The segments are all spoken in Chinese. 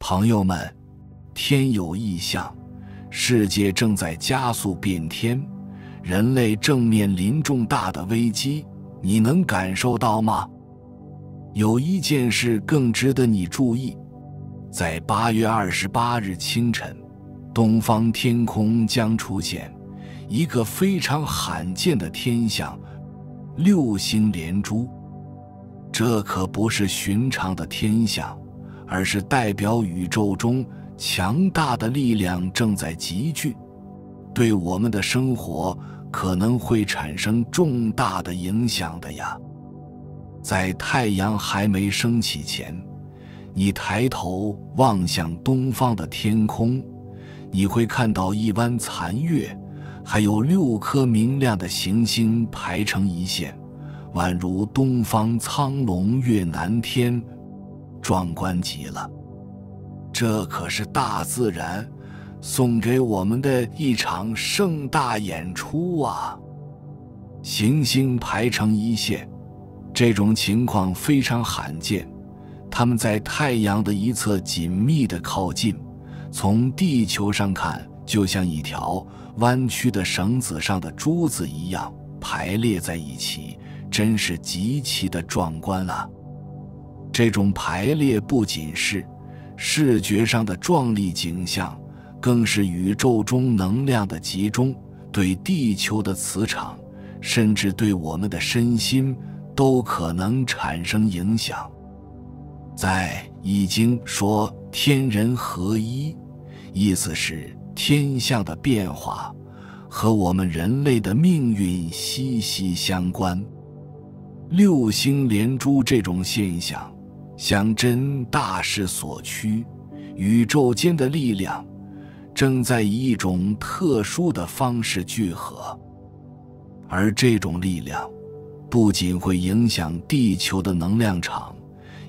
朋友们，天有异象，世界正在加速变天，人类正面临重大的危机，你能感受到吗？有一件事更值得你注意，在8月28日清晨，东方天空将出现一个非常罕见的天象——六星连珠。这可不是寻常的天象，而是代表宇宙中强大的力量正在集聚，对我们的生活可能会产生重大的影响的呀。在太阳还没升起前，你抬头望向东方的天空，你会看到一弯残月，还有6颗明亮的行星排成一线，宛如东方苍龙跃南天，壮观极了。这可是大自然送给我们的一场盛大演出啊！行星排成一线，这种情况非常罕见，它们在太阳的一侧紧密地靠近，从地球上看就像一条弯曲的绳子上的珠子一样排列在一起，真是极其的壮观啊！这种排列不仅是视觉上的壮丽景象，更是宇宙中能量的集中，对地球的磁场，甚至对我们的身心都可能产生影响。在《易经》说天人合一，意思是天象的变化和我们人类的命运息息相关。六星连珠这种现象象征大势所趋，宇宙间的力量正在以一种特殊的方式聚合，而这种力量不仅会影响地球的能量场，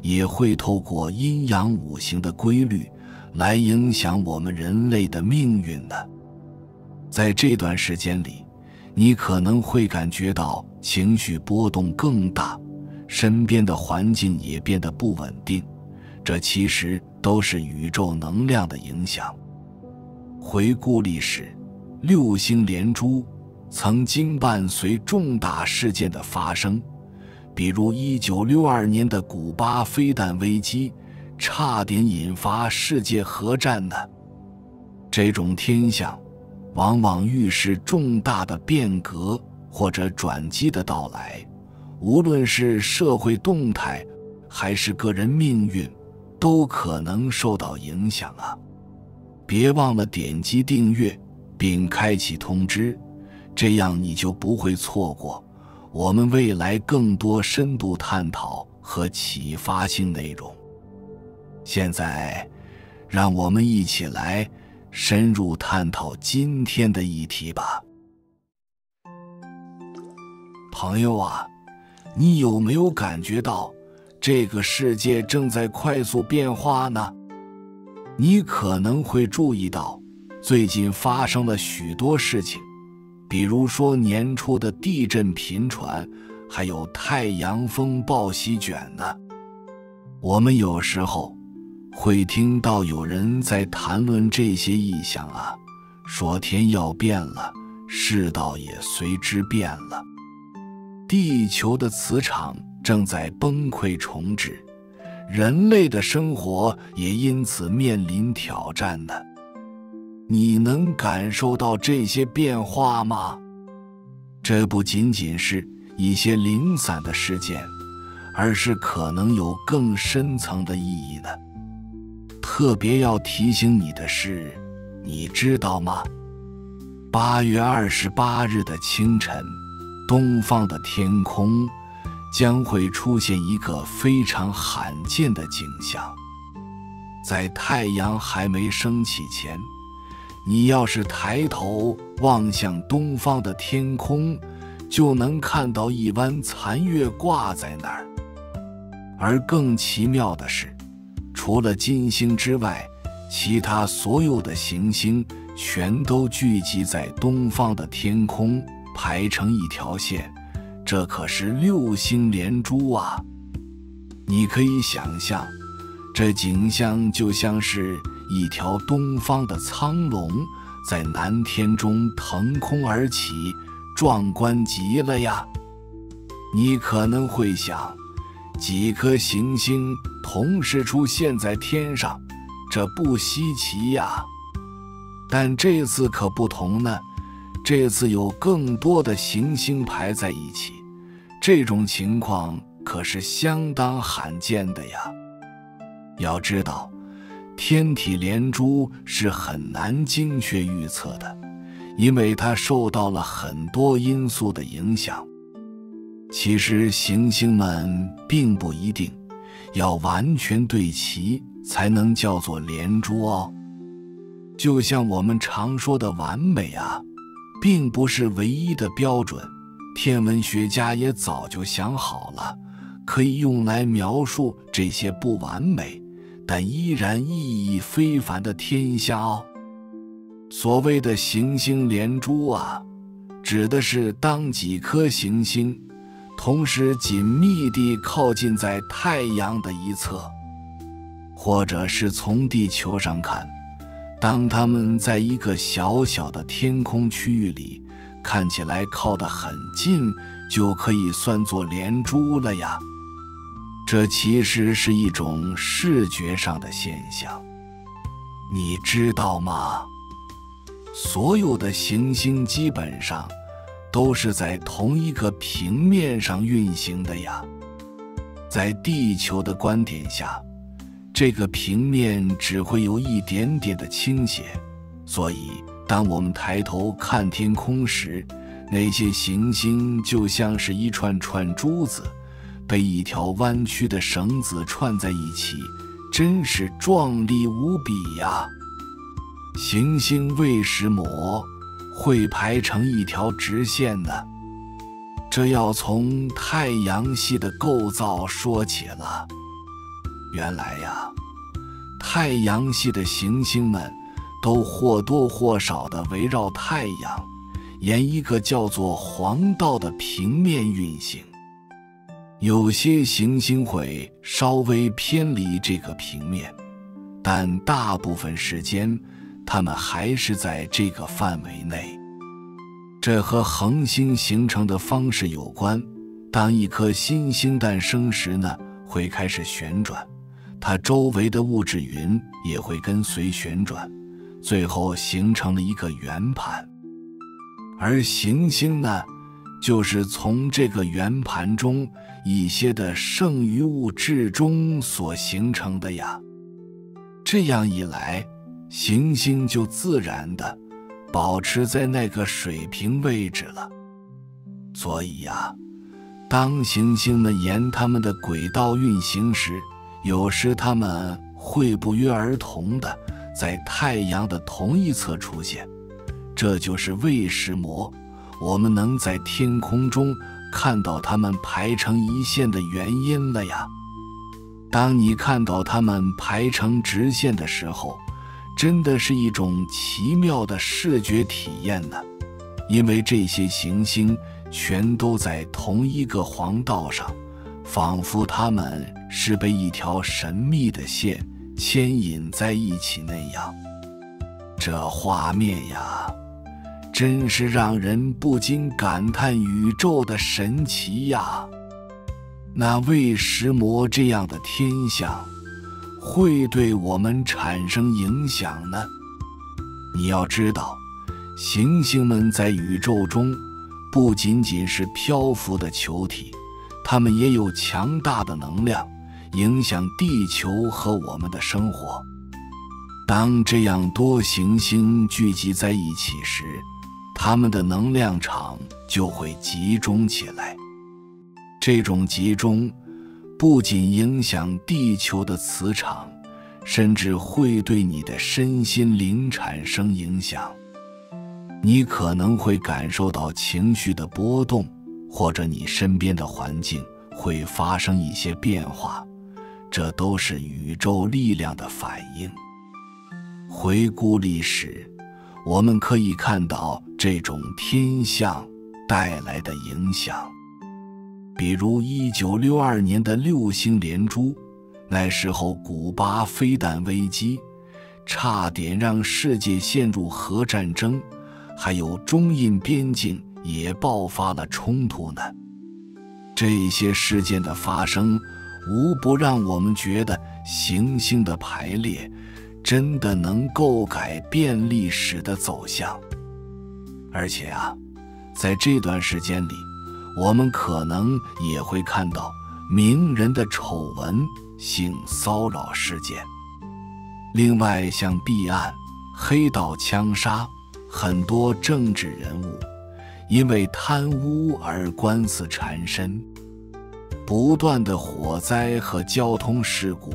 也会透过阴阳五行的规律来影响我们人类的命运的。在这段时间里，你可能会感觉到情绪波动更大，身边的环境也变得不稳定，这其实都是宇宙能量的影响。回顾历史，六星连珠曾经伴随重大事件的发生，比如1962年的古巴飞弹危机，差点引发世界核战呢。这种天象往往预示重大的变革或者转机的到来，无论是社会动态还是个人命运，都可能受到影响啊！别忘了点击订阅并开启通知，这样你就不会错过我们未来更多深度探讨和启发性内容。现在，让我们一起来深入探讨今天的议题吧。朋友啊，你有没有感觉到这个世界正在快速变化呢？你可能会注意到，最近发生了许多事情，比如说年初的地震频传，还有太阳风暴席卷呢。我们有时候会听到有人在谈论这些异象啊，说天要变了，世道也随之变了。地球的磁场正在崩溃重置，人类的生活也因此面临挑战呢。你能感受到这些变化吗？这不仅仅是一些零散的事件，而是可能有更深层的意义的。特别要提醒你的是，你知道吗？8月28日的清晨，东方的天空将会出现一个非常罕见的景象。在太阳还没升起前，你要是抬头望向东方的天空，就能看到一弯残月挂在那儿。而更奇妙的是，除了金星之外，其他所有的行星全都聚集在东方的天空，排成一条线，这可是六星连珠啊！你可以想象，这景象就像是一条东方的苍龙在南天中腾空而起，壮观极了呀！你可能会想，几颗行星同时出现在天上，这不稀奇呀。但这次可不同呢，这次有更多的行星排在一起，这种情况可是相当罕见的呀。要知道，天体连珠是很难精确预测的，因为它受到了很多因素的影响。其实行星们并不一定要完全对齐才能叫做连珠哦。就像我们常说的完美啊，并不是唯一的标准，天文学家也早就想好了，可以用来描述这些不完美但依然意义非凡的天象哦。所谓的行星连珠啊，指的是当几颗行星同时紧密地靠近在太阳的一侧，或者是从地球上看，当它们在一个小小的天空区域里看起来靠得很近，就可以算作连珠了呀。这其实是一种视觉上的现象，你知道吗？所有的行星基本上都是在同一个平面上运行的呀。在地球的观点下，这个平面只会有一点点的倾斜，所以当我们抬头看天空时，那些行星就像是一串串珠子，被一条弯曲的绳子串在一起，真是壮丽无比呀。行星卫士膜会排成一条直线呢，这要从太阳系的构造说起了。原来呀，太阳系的行星们都或多或少地围绕太阳，沿一个叫做黄道的平面运行。有些行星会稍微偏离这个平面，但大部分时间它们还是在这个范围内。这和恒星形成的方式有关，当一颗新星诞生时呢，会开始旋转，它周围的物质云也会跟随旋转，最后形成了一个圆盘。而行星呢，就是从这个圆盘中一些的剩余物质中所形成的呀。这样一来，行星就自然地保持在那个水平位置了。所以呀，当行星们沿它们的轨道运行时，有时它们会不约而同地在太阳的同一侧出现，这就是卫士膜，我们能在天空中看到它们排成一线的原因了呀。当你看到它们排成直线的时候，真的是一种奇妙的视觉体验呢，因为这些行星全都在同一个黄道上，仿佛它们是被一条神秘的线牵引在一起那样。这画面呀，真是让人不禁感叹宇宙的神奇呀。那卫士膜这样的天象会对我们产生影响呢？你要知道，行星们在宇宙中不仅仅是漂浮的球体，它们也有强大的能量，影响地球和我们的生活。当这样多行星聚集在一起时，它们的能量场就会集中起来。这种集中不仅影响地球的磁场，甚至会对你的身心灵产生影响。你可能会感受到情绪的波动，或者你身边的环境会发生一些变化，这都是宇宙力量的反应。回顾历史，我们可以看到这种天象带来的影响。比如1962年的六星连珠，那时候古巴飞弹危机差点让世界陷入核战争，还有中印边境也爆发了冲突呢。这些事件的发生无不让我们觉得行星的排列真的能够改变历史的走向。而且啊，在这段时间里，我们可能也会看到名人的丑闻、性骚扰事件。另外像弊案、黑道枪杀，很多政治人物因为贪污而官司缠身，不断的火灾和交通事故，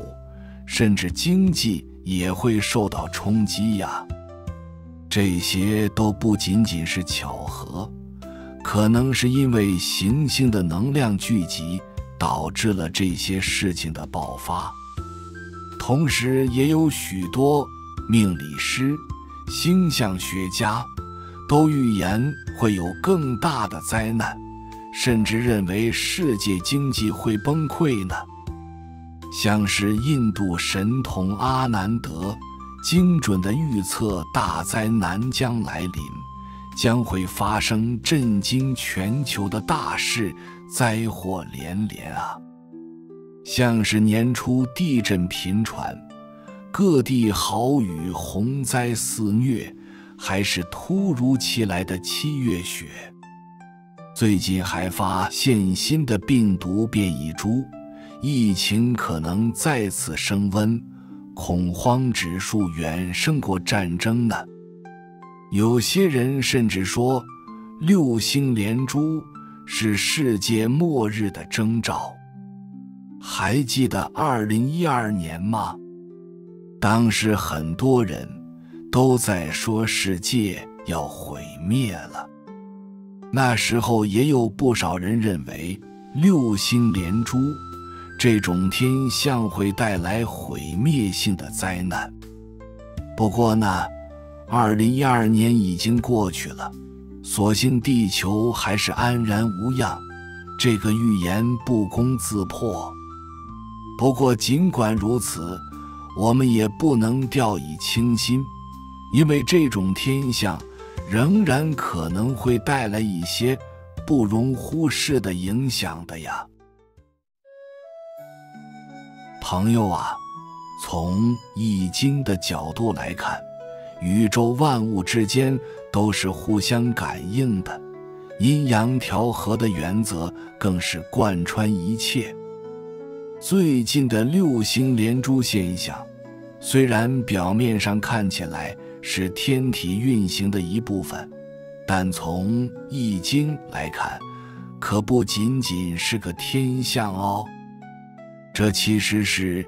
甚至经济也会受到冲击呀。这些都不仅仅是巧合，可能是因为行星的能量聚集导致了这些事情的爆发。同时也有许多命理师、星象学家都预言会有更大的灾难，甚至认为世界经济会崩溃呢。像是印度神童阿南德精准地预测大灾难将来临，将会发生震惊全球的大事，灾祸连连啊。像是年初地震频传，各地豪雨洪灾肆虐，还是突如其来的7月雪。最近还发现新的病毒变异株，疫情可能再次升温，恐慌指数远胜过战争呢。有些人甚至说6星连珠是世界末日的征兆。还记得2012年吗？当时很多人都在说世界要毁灭了。那时候也有不少人认为6星连珠这种天象会带来毁灭性的灾难。不过呢，2012年已经过去了，所幸地球还是安然无恙，这个预言不攻自破。不过尽管如此，我们也不能掉以轻心，因为这种天象仍然可能会带来一些不容忽视的影响的呀。朋友啊，从易经的角度来看，宇宙万物之间都是互相感应的，阴阳调和的原则更是贯穿一切。最近的6星连珠现象，虽然表面上看起来是天体运行的一部分，但从易经来看，可不仅仅是个天象哦。这其实是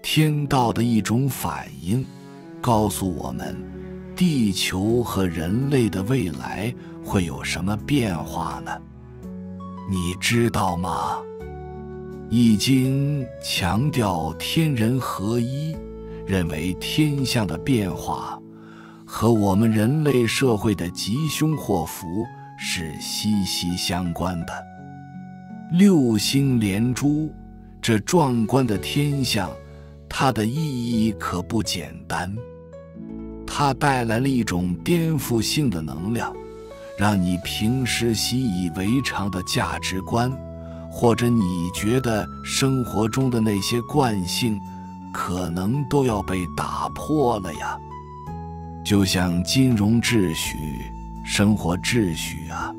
天道的一种反应，告诉我们地球和人类的未来会有什么变化呢？你知道吗？易经强调天人合一，认为天象的变化和我们人类社会的吉凶祸福是息息相关的。6星连珠这壮观的天象，它的意义可不简单。它带来了一种颠覆性的能量，让你平时习以为常的价值观，或者你觉得生活中的那些惯性，可能都要被打破了呀。就像金融秩序、生活秩序啊，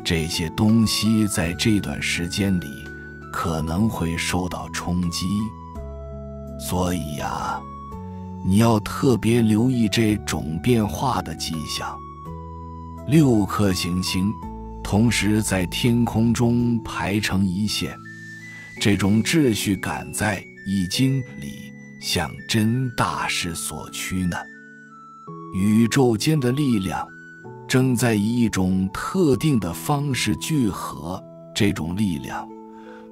这些东西在这段时间里可能会受到冲击。所以啊，你要特别留意这种变化的迹象。6颗行星同时在天空中排成一线，这种秩序感在易经里向真大势所趋呢。宇宙间的力量正在以一种特定的方式聚合，这种力量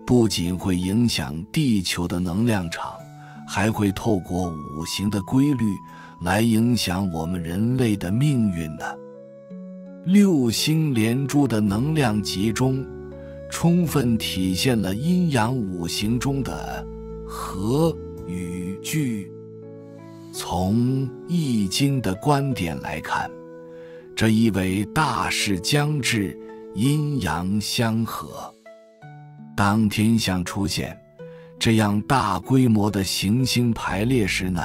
不仅会影响地球的能量场，还会透过五行的规律来影响我们人类的命运呢。6星连珠的能量集中，充分体现了阴阳五行中的和聚。从《易经》的观点来看，这意味大势将至，阴阳相合。当天象出现这样大规模的行星排列时呢，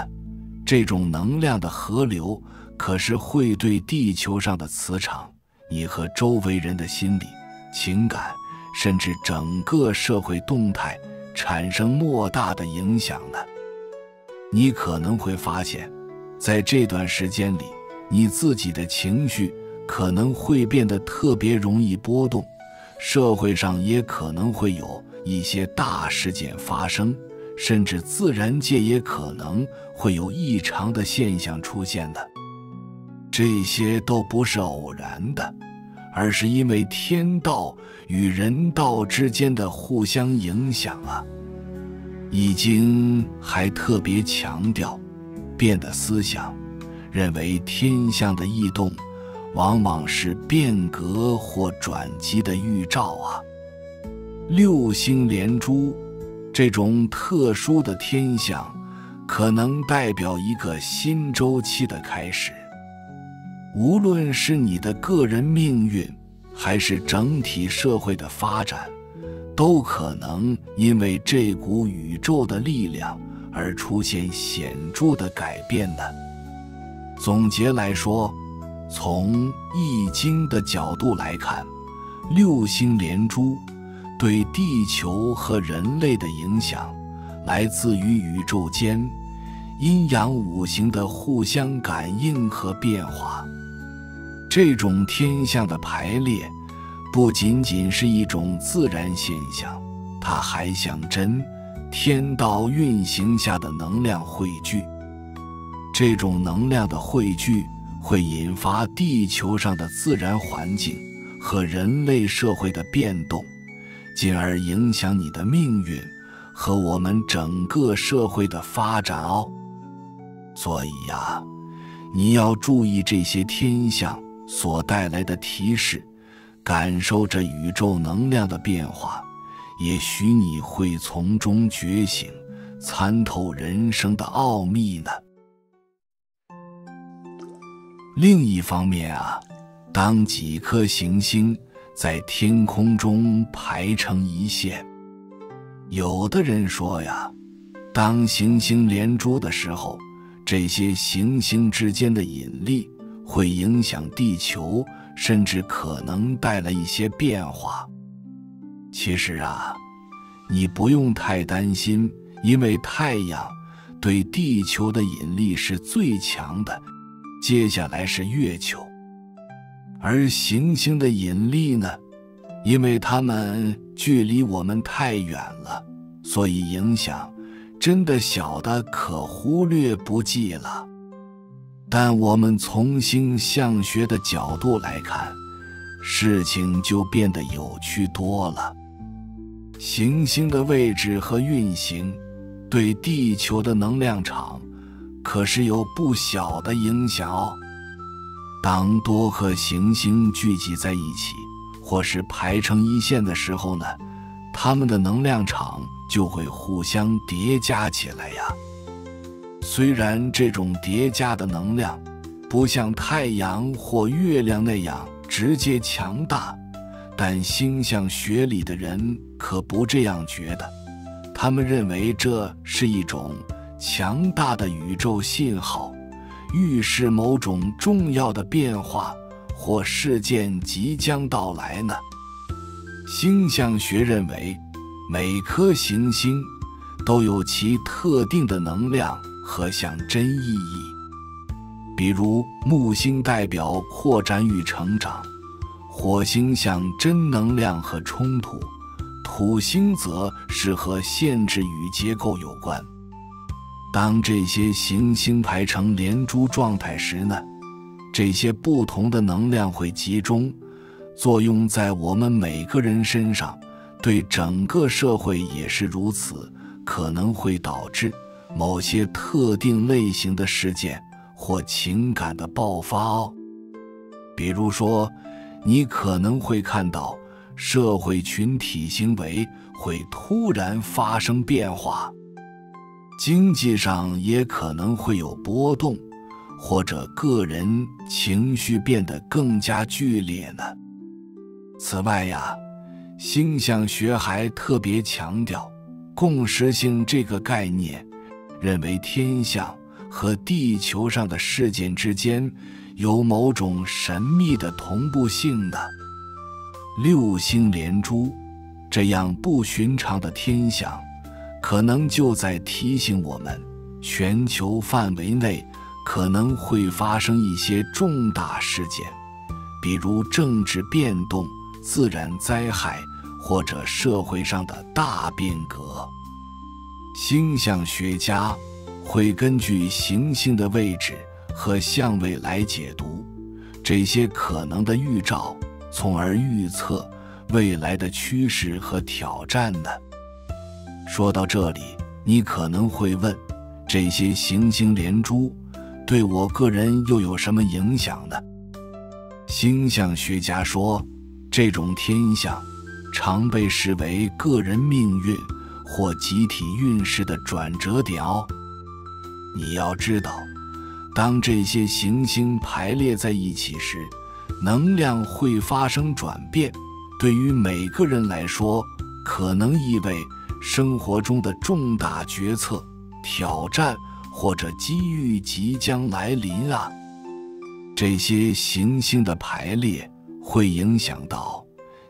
这种能量的河流可是会对地球上的磁场、你和周围人的心理、情感，甚至整个社会动态产生莫大的影响的。你可能会发现，在这段时间里，你自己的情绪可能会变得特别容易波动，社会上也可能会有一些大事件发生，甚至自然界也可能会有异常的现象出现的。这些都不是偶然的，而是因为天道与人道之间的互相影响啊。易经还特别强调，变的思想认为天象的异动往往是变革或转机的预兆啊。六星连珠这种特殊的天象，可能代表一个新周期的开始。无论是你的个人命运，还是整体社会的发展，都可能因为这股宇宙的力量而出现显著的改变的。总结来说，从《易经》的角度来看，六星连珠对地球和人类的影响，来自于宇宙间阴阳五行的互相感应和变化。这种天象的排列不仅仅是一种自然现象，它还象征天道运行下的能量汇聚。这种能量的汇聚会引发地球上的自然环境和人类社会的变动，进而影响你的命运和我们整个社会的发展哦。所以呀，你要注意这些天象所带来的提示，感受着宇宙能量的变化，也许你会从中觉醒，参透人生的奥秘呢。另一方面啊，当几颗行星在天空中排成一线，有的人说呀，当行星连珠的时候，这些行星之间的引力会影响地球，甚至可能带来一些变化。其实啊，你不用太担心，因为太阳对地球的引力是最强的，接下来是月球。而行星的引力呢，因为它们距离我们太远了，所以影响真的小的可忽略不计了。但我们从星象学的角度来看，事情就变得有趣多了。行星的位置和运行对地球的能量场可是有不小的影响哦。当多颗行星聚集在一起，或是排成一线的时候呢，它们的能量场就会互相叠加起来呀。虽然这种叠加的能量不像太阳或月亮那样直接强大，但星象学里的人可不这样觉得。他们认为这是一种强大的宇宙信号，预示某种重要的变化或事件即将到来呢。星象学认为，每颗行星都有其特定的能量和象征意义。比如木星代表扩展与成长，火星象征能量和冲突，土星则是和限制与结构有关。当这些行星排成连珠状态时呢，这些不同的能量会集中作用在我们每个人身上，对整个社会也是如此，可能会导致某些特定类型的事件或情感的爆发哦。比如说，你可能会看到社会群体行为会突然发生变化。经济上也可能会有波动，或者个人情绪变得更加剧烈呢。此外呀，星象学还特别强调共识性这个概念，认为天象和地球上的事件之间有某种神秘的同步性的。六星连珠这样不寻常的天象，可能就在提醒我们，全球范围内可能会发生一些重大事件，比如政治变动、自然灾害或者社会上的大变革。星象学家会根据行星的位置和相位来解读这些可能的预兆，从而预测未来的趋势和挑战呢。说到这里，你可能会问，这些行星连珠对我个人又有什么影响呢？星象学家说，这种天象常被视为个人命运或集体运势的转折点哦。你要知道，当这些行星排列在一起时，能量会发生转变，对于每个人来说，可能意味生活中的重大决策、挑战或者机遇即将来临啊。这些行星的排列会影响到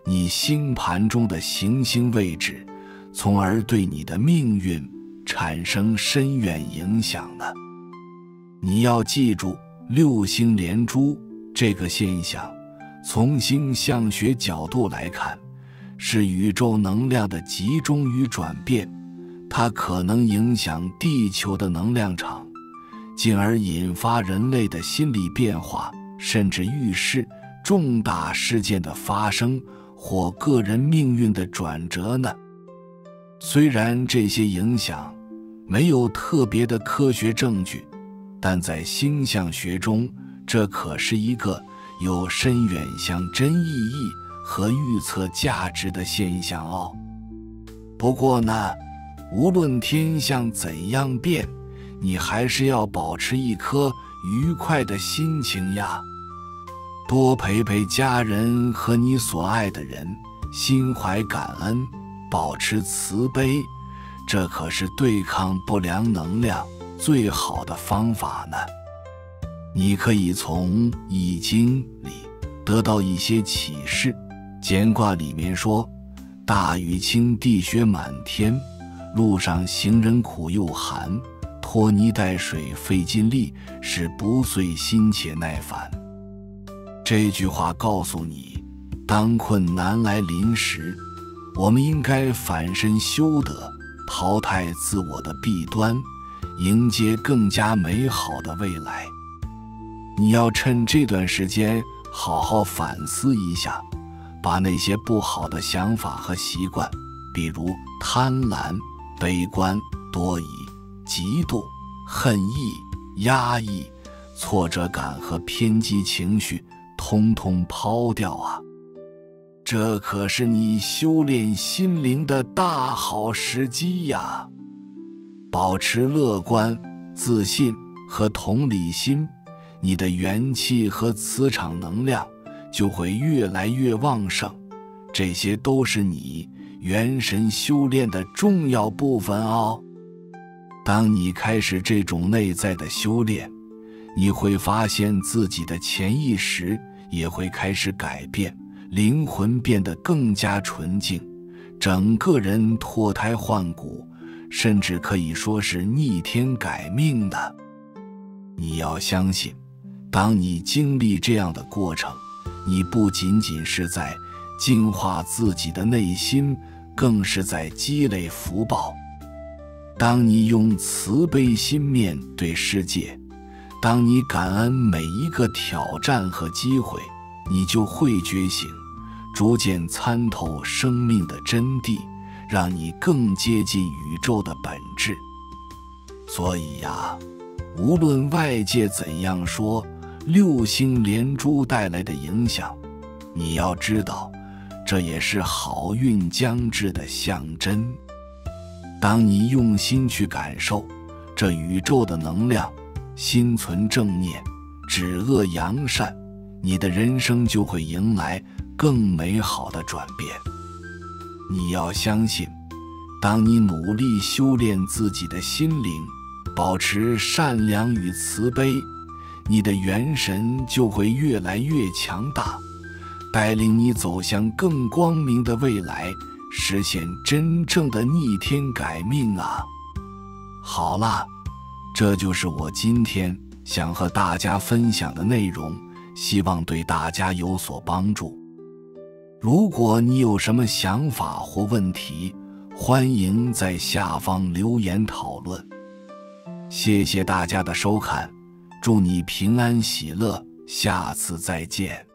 你星盘中的行星位置，从而对你的命运产生深远影响呢。你要记住，六星连珠这个现象，从星象学角度来看，是宇宙能量的集中与转变，它可能影响地球的能量场，进而引发人类的心理变化，甚至预示重大事件的发生或个人命运的转折呢。虽然这些影响没有特别的科学证据，但在星象学中，这可是一个有深远象征意义和预测价值的现象哦。不过呢，无论天象怎样变，你还是要保持一颗愉快的心情呀。多陪陪家人和你所爱的人，心怀感恩，保持慈悲，这可是对抗不良能量最好的方法呢。你可以从《易经》里得到一些启示。简卦里面说，大雨倾地雪满天，路上行人苦又寒，拖泥带水费尽力，使不遂心且耐烦。这句话告诉你，当困难来临时，我们应该反身修德，淘汰自我的弊端，迎接更加美好的未来。你要趁这段时间好好反思一下，把那些不好的想法和习惯，比如贪婪、悲观、多疑、嫉妒、恨意、压抑、挫折感和偏激情绪，通通抛掉啊！这可是你修炼心灵的大好时机呀！保持乐观、自信和同理心，你的元气和磁场能量就会越来越旺盛，这些都是你元神修炼的重要部分哦。当你开始这种内在的修炼，你会发现自己的潜意识也会开始改变，灵魂变得更加纯净，整个人脱胎换骨，甚至可以说是逆天改命的。你要相信，当你经历这样的过程，你不仅仅是在净化自己的内心，更是在积累福报。当你用慈悲心面对世界，当你感恩每一个挑战和机会，你就会觉醒，逐渐参透生命的真谛，让你更接近宇宙的本质。所以呀，无论外界怎样说六星连珠带来的影响，你要知道，这也是好运将至的象征。当你用心去感受，这宇宙的能量，心存正念，止恶扬善，你的人生就会迎来更美好的转变。你要相信，当你努力修炼自己的心灵，保持善良与慈悲，你的元神就会越来越强大，带领你走向更光明的未来，实现真正的逆天改命啊！好了，这就是我今天想和大家分享的内容，希望对大家有所帮助。如果你有什么想法或问题，欢迎在下方留言讨论。谢谢大家的收看，祝你平安喜乐，下次再见。